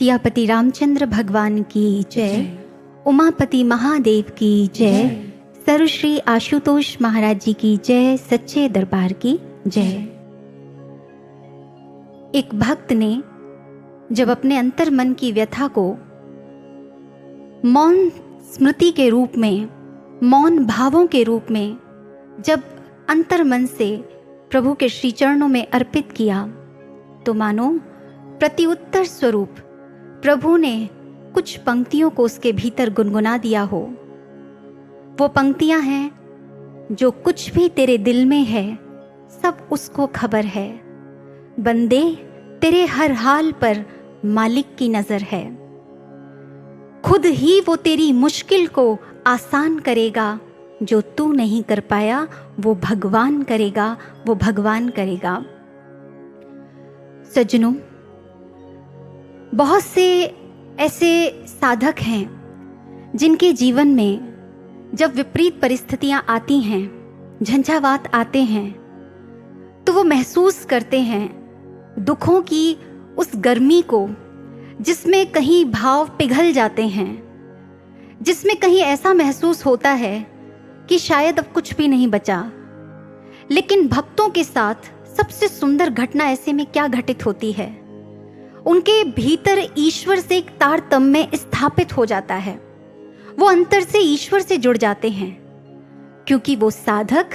सियापति रामचंद्र भगवान की जय, उमापति महादेव की जय, सर्वश्री आशुतोष महाराज जी की जय, सच्चे दरबार की जय। एक भक्त ने जब अपने अंतर मन की व्यथा को मौन स्मृति के रूप में, मौन भावों के रूप में जब अंतर मन से प्रभु के श्री चरणों में अर्पित किया, तो मानो प्रत्युत्तर स्वरूप प्रभु ने कुछ पंक्तियों को उसके भीतर गुनगुना दिया हो। वो पंक्तियां हैं, जो कुछ भी तेरे दिल में है सब उसको खबर है, बंदे तेरे हर हाल पर मालिक की नजर है, खुद ही वो तेरी मुश्किल को आसान करेगा, जो तू नहीं कर पाया वो भगवान करेगा, वो भगवान करेगा। सज्जनों, बहुत से ऐसे साधक हैं जिनके जीवन में जब विपरीत परिस्थितियां आती हैं, झंझावात आते हैं, तो वो महसूस करते हैं दुखों की उस गर्मी को, जिसमें कहीं भाव पिघल जाते हैं, जिसमें कहीं ऐसा महसूस होता है कि शायद अब कुछ भी नहीं बचा। लेकिन भक्तों के साथ सबसे सुंदर घटना ऐसे में क्या घटित होती है, उनके भीतर ईश्वर से एक तारतम्य स्थापित हो जाता है। वो अंतर से ईश्वर से जुड़ जाते हैं, क्योंकि वो साधक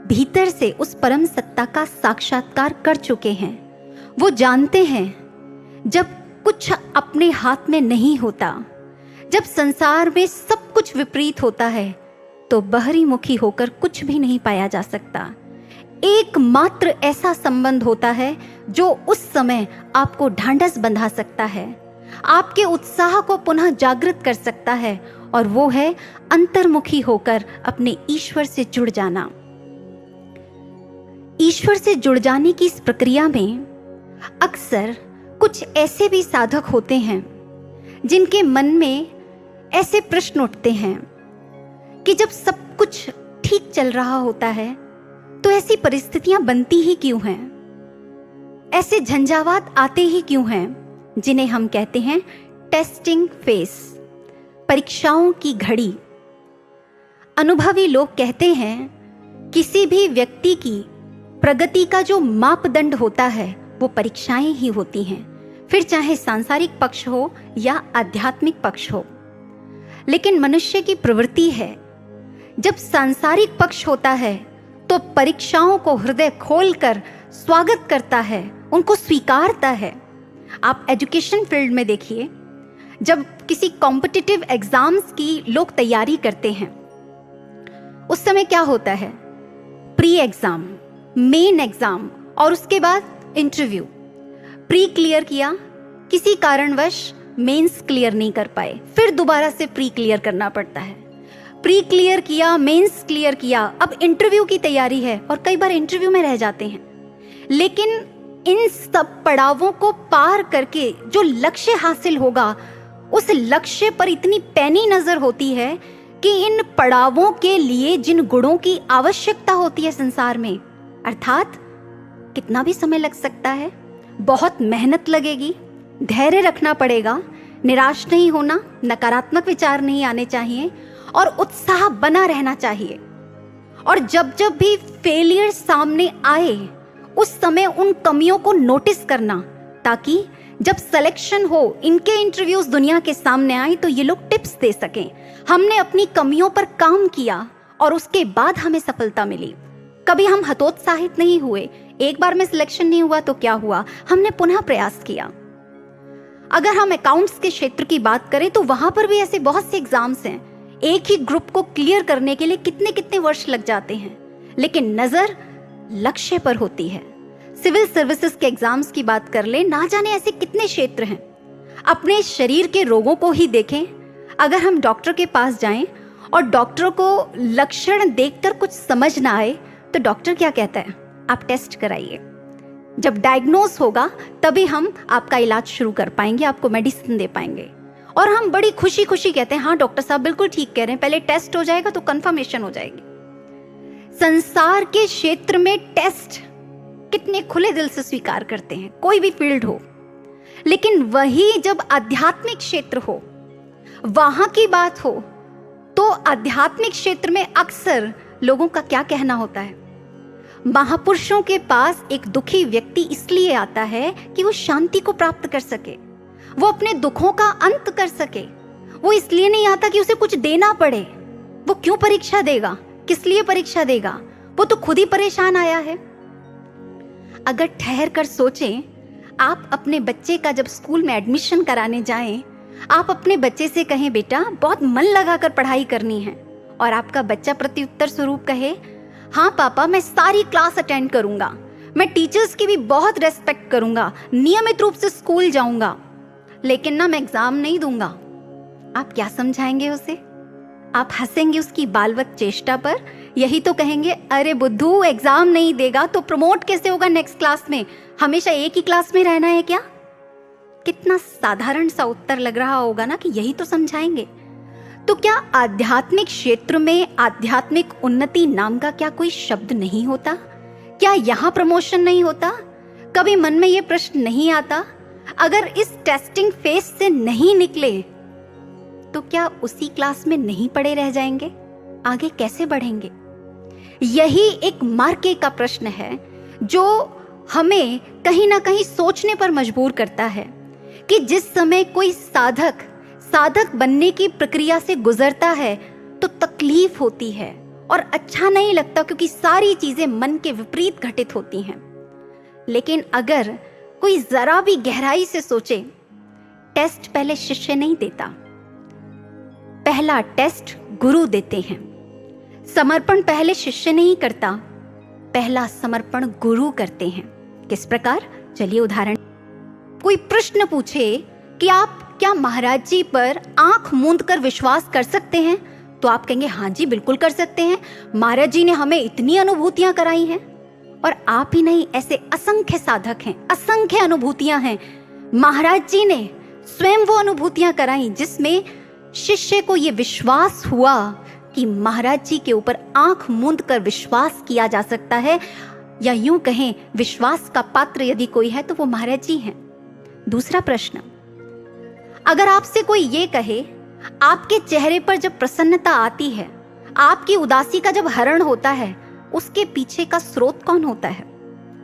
भीतर से उस परम सत्ता का साक्षात्कार कर चुके हैं। वो जानते हैं जब कुछ अपने हाथ में नहीं होता, जब संसार में सब कुछ विपरीत होता है, तो बहरी मुखी होकर कुछ भी नहीं पाया जा सकता। एकमात्र ऐसा संबंध होता है जो उस समय आपको ढांढस बंधा सकता है, आपके उत्साह को पुनः जागृत कर सकता है, और वो है अंतर्मुखी होकर अपने ईश्वर से जुड़ जाना। ईश्वर से जुड़ जाने की इस प्रक्रिया में अक्सर कुछ ऐसे भी साधक होते हैं जिनके मन में ऐसे प्रश्न उठते हैं कि जब सब कुछ ठीक चल रहा होता है तो ऐसी परिस्थितियां बनती ही क्यों हैं, ऐसे झंझावात आते ही क्यों हैं, जिन्हें हम कहते हैं टेस्टिंग फेस, परीक्षाओं की घड़ी। अनुभवी लोग कहते हैं किसी भी व्यक्ति की प्रगति का जो मापदंड होता है वो परीक्षाएं ही होती हैं, फिर चाहे सांसारिक पक्ष हो या आध्यात्मिक पक्ष हो। लेकिन मनुष्य की प्रवृत्ति है, जब सांसारिक पक्ष होता है तो परीक्षाओं को हृदय खोलकर स्वागत करता है, उनको स्वीकारता है। आप एजुकेशन फील्ड में देखिए, जब किसी कॉम्पिटिटिव एग्जाम्स की लोग तैयारी करते हैं, उस समय क्या होता है, प्री एग्जाम, मेन एग्जाम और उसके बाद इंटरव्यू। प्री क्लियर किया, किसी कारणवश मेंस क्लियर नहीं कर पाए, फिर दोबारा से प्री क्लियर करना पड़ता है। प्री क्लियर किया, मेंस क्लियर किया, अब इंटरव्यू की तैयारी है और कई बार इंटरव्यू में रह जाते हैं। लेकिन इन सब पड़ावों को पार करके जो लक्ष्य हासिल होगा, उस लक्ष्य पर इतनी पैनी नजर होती है कि इन पड़ावों के लिए जिन गुणों की आवश्यकता होती है संसार में, अर्थात कितना भी समय लग सकता है, बहुत मेहनत लगेगी, धैर्य रखना पड़ेगा, निराश नहीं होना, नकारात्मक विचार नहीं आने चाहिए और उत्साह बना रहना चाहिए। और जब जब भी फेलियर सामने आए, उस समय उन कमियों को नोटिस करना, ताकि जब सिलेक्शन हो, इनके इंटरव्यूज दुनिया के सामने आए, तो ये लोग टिप्स दे सकें, हमने अपनी कमियों पर काम किया और उसके बाद हमें सफलता मिली। कभी हम हतोत्साहित नहीं हुए, एक बार में सिलेक्शन नहीं हुआ तो क्या हुआ, हमने पुनः प्रयास किया। अगर हम अकाउंट्स के क्षेत्र की बात करें तो वहां पर भी ऐसे बहुत से एग्जाम्स हैं, एक ही ग्रुप को क्लियर करने के लिए कितने कितने वर्ष लग जाते हैं, लेकिन नजर लक्ष्य पर होती है। सिविल सर्विसेज के एग्जाम्स की बात कर ले, ना जाने ऐसे कितने क्षेत्र हैं। अपने शरीर के रोगों को ही देखें, अगर हम डॉक्टर के पास जाएं और डॉक्टर को लक्षण देखकर कुछ समझ ना आए, तो डॉक्टर क्या कहता है, आप टेस्ट कराइए। जब डायग्नोस होगा तभी हम आपका इलाज शुरू कर पाएंगे, आपको मेडिसिन दे पाएंगे। और हम बड़ी खुशी खुशी कहते हैं, हाँ डॉक्टर साहब बिल्कुल ठीक कह रहे हैं, पहले टेस्ट हो जाएगा तो कंफर्मेशन हो जाएगी। संसार के क्षेत्र में टेस्ट कितने खुले दिल से स्वीकार करते हैं, कोई भी फील्ड हो। लेकिन वही जब आध्यात्मिक क्षेत्र हो, वहां की बात हो, तो आध्यात्मिक क्षेत्र में अक्सर लोगों का क्या कहना होता है? महापुरुषों के पास एक दुखी व्यक्ति इसलिए आता है कि वो शांति को प्राप्त कर सके, वो अपने दुखों का अंत कर सके। वो इसलिए नहीं आता कि उसे कुछ देना पड़े। वो क्यों परीक्षा देगा? किस लिए परीक्षा देगा? वो तो खुद ही परेशान आया है। अगर ठहर कर सोचें, आप अपने बच्चे का जब स्कूल में एडमिशन कराने जाएं, आप अपने बच्चे से कहें बेटा बहुत मन लगाकर पढ़ाई करनी है, और आपका बच्चा प्रत्युत्तर स्वरूप कहे हाँ पापा मैं सारी क्लास अटेंड करूंगा, मैं टीचर्स की भी बहुत रेस्पेक्ट करूंगा, नियमित रूप से स्कूल जाऊंगा, लेकिन ना मैं एग्जाम नहीं दूंगा। आप क्या समझाएंगे उसे? आप हंसेंगे उसकी बालवत चेष्टा पर? यही तो कहेंगे अरे बुद्धू एग्जाम नहीं देगा तो प्रमोट कैसे होगा नेक्स्ट क्लास में? हमेशा एक ही क्लास में रहना है क्या? कितना साधारण सा उत्तर लग रहा होगा ना कि यही तो समझाएंगे। तो क्या आध्यात्मिक क्षेत्र में आध्यात्मिक उन्नति नाम का क्या कोई शब्द नहीं होता? क्या यहाँ प्रमोशन नहीं होता? कभी मन में ये प्रश्न नहीं आता अगर इस टेस्टिंग फेज से नहीं निकले तो क्या उसी क्लास में नहीं पड़े रह जाएंगे? आगे कैसे बढ़ेंगे? यही एक मार्के का प्रश्न है जो हमें कहीं ना कहीं सोचने पर मजबूर करता है कि जिस समय कोई साधक बनने की प्रक्रिया से गुजरता है तो तकलीफ होती है और अच्छा नहीं लगता, क्योंकि सारी चीजें मन के विपरीत घटित होती हैं। लेकिन अगर कोई जरा भी गहराई से सोचे, टेस्ट पहले शिष्य नहीं देता, पहला टेस्ट गुरु देते हैं। समर्पण पहले शिष्य नहीं करता, पहला समर्पण गुरु करते हैं। किस प्रकार? चलिए उदाहरण। कोई प्रश्न पूछे कि आप क्या महाराज जी पर आंख मूंद कर विश्वास कर सकते हैं, तो आप कहेंगे हाँ जी बिल्कुल कर सकते हैं, महाराज जी ने हमें इतनी अनुभूतियां कराई हैं। और आप ही नहीं, ऐसे असंख्य साधक हैं, असंख्य अनुभूतियां हैं। महाराज जी ने स्वयं वो अनुभूतियां कराई जिसमें शिष्य को ये विश्वास हुआ कि महाराज जी के ऊपर आंख मूंद कर विश्वास किया जा सकता है, या यूं कहें विश्वास का पात्र यदि कोई है तो वो महाराज जी हैं। दूसरा प्रश्न, अगर आपसे कोई ये कहे आपके चेहरे पर जब प्रसन्नता आती है, आपकी उदासी का जब हरण होता है, उसके पीछे का स्रोत कौन होता है?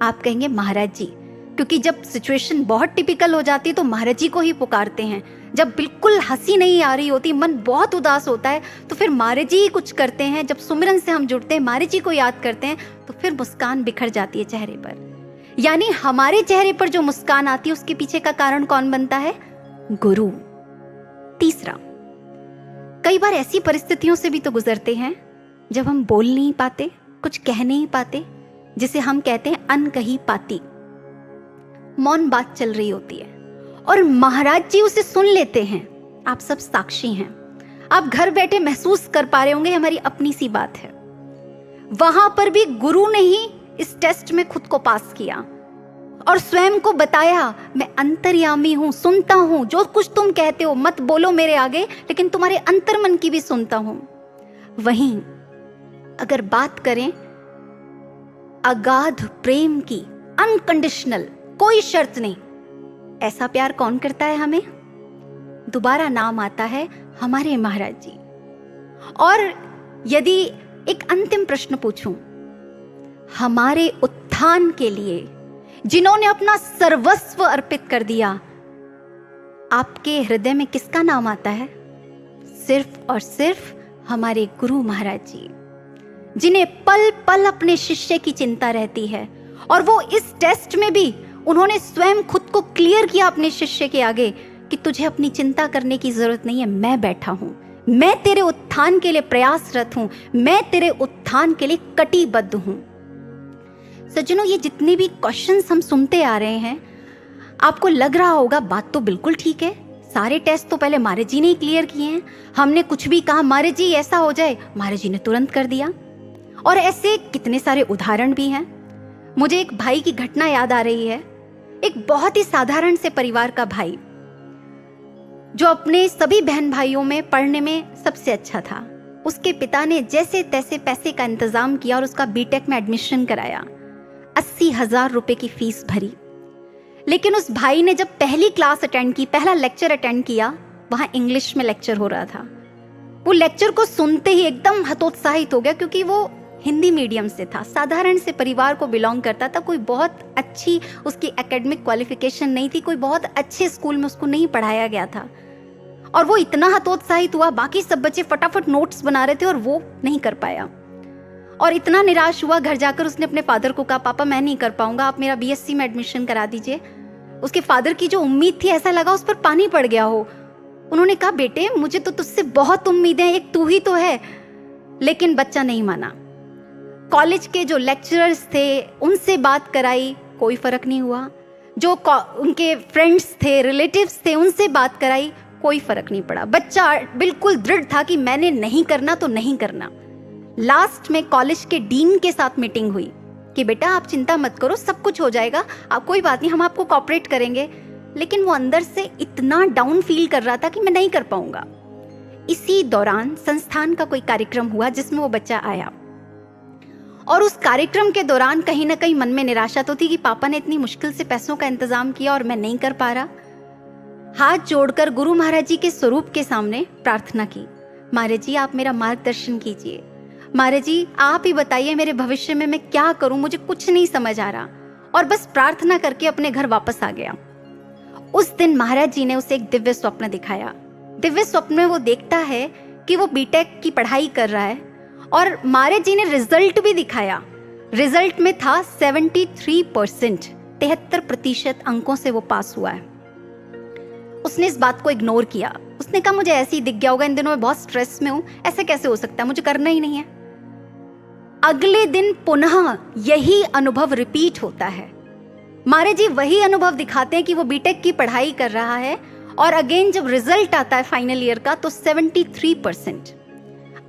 आप कहेंगे महाराज जी, क्योंकि जब सिचुएशन बहुत टिपिकल हो जाती है तो महाराज जी को ही पुकारते हैं। जब बिल्कुल हंसी नहीं आ रही होती, मन बहुत उदास होता है, तो फिर महाराज जी ही कुछ करते हैं। जब सुमिरन से हम जुड़ते हैं, महाराज जी को याद करते हैं, तो फिर मुस्कान बिखर जाती है चेहरे पर। यानी हमारे चेहरे पर जो मुस्कान आती है उसके पीछे का कारण कौन बनता है? गुरु। तीसरा, कई बार ऐसी परिस्थितियों से भी तो गुजरते हैं जब हम बोल नहीं पाते, कुछ कह नहीं पाते, जिसे हम कहते हैं अनकही पाती। मौन बात चल रही होती है और महाराज जी उसे सुन लेते हैं। आप सब साक्षी हैं, आप घर बैठे महसूस कर पा रहे होंगे, हमारी अपनी सी बात है। वहां पर भी गुरु ने ही इस टेस्ट में खुद को पास किया और स्वयं को बताया मैं अंतर्यामी हूं, सुनता हूं, जो कुछ तुम कहते हो मत बोलो मेरे आगे, लेकिन तुम्हारे अंतर्मन की भी सुनता हूं। वहीं अगर बात करें अगाध प्रेम की, अनकंडीशनल, कोई शर्त नहीं, ऐसा प्यार कौन करता है हमें? दोबारा नाम आता है हमारे महाराज जी। और यदि एक अंतिम प्रश्न पूछूं, हमारे उत्थान के लिए जिन्होंने अपना सर्वस्व अर्पित कर दिया, आपके हृदय में किसका नाम आता है? सिर्फ और सिर्फ हमारे गुरु महाराज जी, जिन्हें पल पल अपने शिष्य की चिंता रहती है। और वो इस टेस्ट में भी उन्होंने स्वयं खुद को क्लियर किया अपने शिष्य के आगे कि तुझे अपनी चिंता करने की जरूरत नहीं है, मैं बैठा हूं, मैं तेरे उत्थान के लिए प्रयासरत हूं, मैं तेरे उत्थान के लिए कटिबद्ध हूं। सज्जनों, ये जितने भी क्वेश्चंस हम सुनते आ रहे हैं, आपको लग रहा होगा बात तो बिल्कुल ठीक है, सारे टेस्ट तो पहले महाराज जी ने ही क्लियर किए हैं, हमने कुछ भी कहा महाराज जी ऐसा हो जाए, महाराज जी ने तुरंत कर दिया। और ऐसे कितने सारे उदाहरण भी हैं। मुझे एक भाई की घटना याद आ रही है। एक बहुत ही साधारण से परिवार का भाई, जो अपने सभी बहन भाइयों में पढ़ने में सबसे अच्छा था। उसके पिता ने जैसे तैसे पैसे का इंतजाम किया और उसका बीटेक में एडमिशन कराया। 80,000 रुपए की फीस भरी। लेकिन उस भाई ने जब पहली क्लास अटेंड की, पहला लेक्चर अटेंड किया, वहाँ इंग्लिश में लेक्चर हो रहा था। वो लेक्चर को सुनते ही एकदम हतोत्साहित हो गया, क्योंकि वो हिंदी मीडियम से था, साधारण से परिवार को बिलोंग करता था, कोई बहुत अच्छी उसकी एकेडमिक क्वालिफिकेशन नहीं थी, कोई बहुत अच्छे स्कूल में उसको नहीं पढ़ाया गया था। और वो इतना हतोत्साहित हुआ, बाकी सब बच्चे फटाफट नोट्स बना रहे थे और वो नहीं कर पाया। और इतना निराश हुआ, घर जाकर उसने अपने फादर को कहा, पापा मैं नहीं कर पाऊंगा, आप मेरा बीएससी में एडमिशन करा दीजिए। उसके फादर की जो उम्मीद थी, ऐसा लगा उस पर पानी पड़ गया हो। उन्होंने कहा, बेटे मुझे तो तुझसे बहुत उम्मीदें, एक तू ही तो है। लेकिन बच्चा नहीं माना। कॉलेज के जो लेक्चरर्स थे उनसे बात कराई, कोई फर्क नहीं हुआ। जो उनके फ्रेंड्स थे, रिलेटिव्स थे, उनसे बात कराई, कोई फर्क नहीं पड़ा। बच्चा बिल्कुल दृढ़ था कि मैंने नहीं करना तो नहीं करना। लास्ट में कॉलेज के डीन के साथ मीटिंग हुई कि बेटा आप चिंता मत करो, सब कुछ हो जाएगा, आप कोई बात नहीं, हम आपको कोऑपरेट करेंगे। लेकिन वो अंदर से इतना डाउन फील कर रहा था कि मैं नहीं कर पाऊंगा। इसी दौरान संस्थान का कोई कार्यक्रम हुआ जिसमें वो बच्चा आया, और उस कार्यक्रम के दौरान कहीं ना कहीं मन में निराशा तो थी कि पापा ने इतनी मुश्किल से पैसों का इंतजाम किया और मैं नहीं कर पा रहा। हाथ जोड़कर गुरु महाराज जी के स्वरूप के सामने प्रार्थना की, महाराज जी आप मेरा मार्गदर्शन कीजिए, महाराज जी आप ही बताइए मेरे भविष्य में मैं क्या करूं, मुझे कुछ नहीं समझ आ रहा। और बस प्रार्थना करके अपने घर वापस आ गया। उस दिन महाराज जी ने उसे एक दिव्य स्वप्न दिखाया। दिव्य स्वप्न में वो देखता है कि वो बीटेक की पढ़ाई कर रहा है, और महाराज जी ने रिजल्ट भी दिखाया। रिजल्ट में था 73%, 73% अंकों से वो पास हुआ है। उसने इस बात को इग्नोर किया। उसने कहा मुझे ऐसे ही दिख गया होगा, इन दिनों में बहुत स्ट्रेस में हूं, ऐसे कैसे हो सकता है, मुझे करना ही नहीं है। अगले दिन पुनः यही अनुभव रिपीट होता है। महाराज जी वही अनुभव दिखाते हैं कि वो बीटेक की पढ़ाई कर रहा है, और अगेन जब रिजल्ट आता है फाइनल ईयर का तो 73%।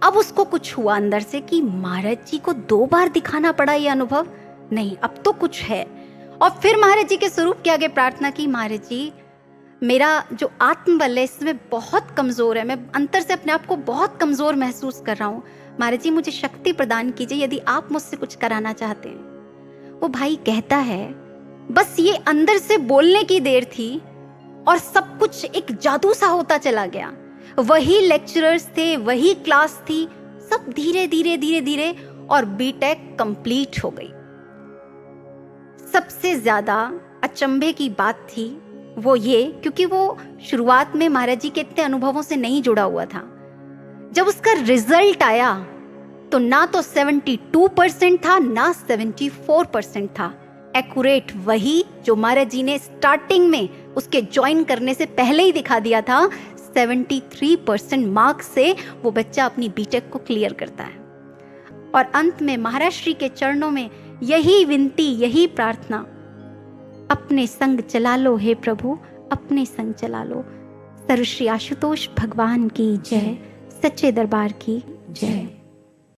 अब उसको कुछ हुआ अंदर से कि महाराज जी को 2 बार दिखाना पड़ा ये अनुभव, नहीं अब तो कुछ है। और फिर महाराज जी के स्वरूप के आगे प्रार्थना की, महाराज जी मेरा जो आत्मबल है इसमें बहुत कमजोर है, मैं अंतर से अपने आप को बहुत कमजोर महसूस कर रहा हूँ, महाराज जी मुझे शक्ति प्रदान कीजिए यदि आप मुझसे कुछ कराना चाहते हैं। वो भाई कहता है बस ये अंदर से बोलने की देर थी और सब कुछ एक जादू सा होता चला गया। वही लेक्चरर्स थे, वही क्लास थी, सब धीरे धीरे धीरे धीरे और बीटेक कंप्लीट हो गई। सबसे ज्यादा अचंभे की बात थी वो ये, क्योंकि वो शुरुआत में महाराज जी के इतने अनुभवों से नहीं जुड़ा हुआ था। जब उसका रिजल्ट आया तो ना तो 72% था ना 74% था, एक्यूरेट वही जो महाराज जी ने स्टार्टिंग में उसके ज्वाइन करने से पहले ही दिखा दिया था। 73% मार्क्स से वो बच्चा अपनी बीटेक को क्लियर करता है। और अंत में महाराज श्री के चरणों में यही विनती, यही प्रार्थना, अपने संग चला लो हे प्रभु, अपने संग चला लो। सर्वश्री आशुतोष भगवान की जय, सच्चे दरबार की जय।